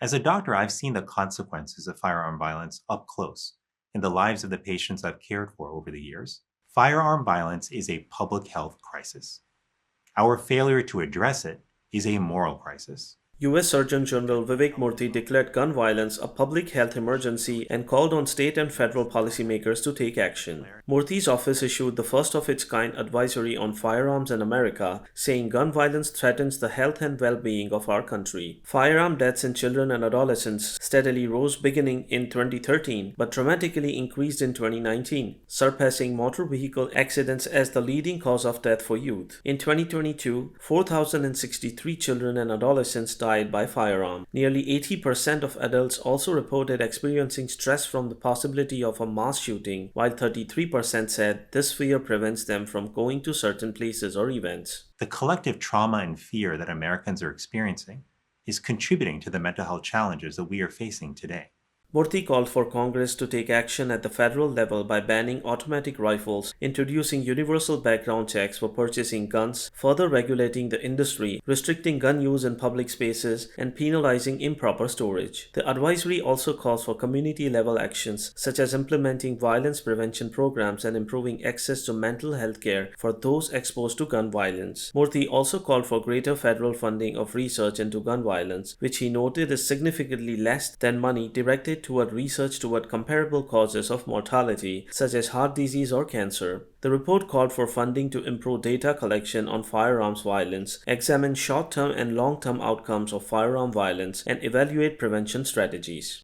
As a doctor, I've seen the consequences of firearm violence up close in the lives of the patients I've cared for over the years. Firearm violence is a public health crisis. Our failure to address it is a moral crisis. US Surgeon General Vivek Murthy declared gun violence a public health emergency and called on state and federal policymakers to take action. Murthy's office issued the first of its kind advisory on firearms in America, saying gun violence threatens the health and well being of our country. Firearm deaths in children and adolescents steadily rose beginning in 2013 but dramatically increased in 2019, surpassing motor vehicle accidents as the leading cause of death for youth. In 2022, 4,063 children and adolescents died by firearm. Nearly 80% of adults also reported experiencing stress from the possibility of a mass shooting, while 33% said this fear prevents them from going to certain places or events. The collective trauma and fear that Americans are experiencing is contributing to the mental health challenges that we are facing today. Murthy called for Congress to take action at the federal level by banning automatic rifles, introducing universal background checks for purchasing guns, further regulating the industry, restricting gun use in public spaces, and penalizing improper storage. The advisory also calls for community-level actions, such as implementing violence prevention programs and improving access to mental health care for those exposed to gun violence. Murthy also called for greater federal funding of research into gun violence, which he noted is significantly less than money directed toward research toward comparable causes of mortality, such as heart disease or cancer. The report called for funding to improve data collection on firearms violence, examine short-term and long-term outcomes of firearm violence, and evaluate prevention strategies.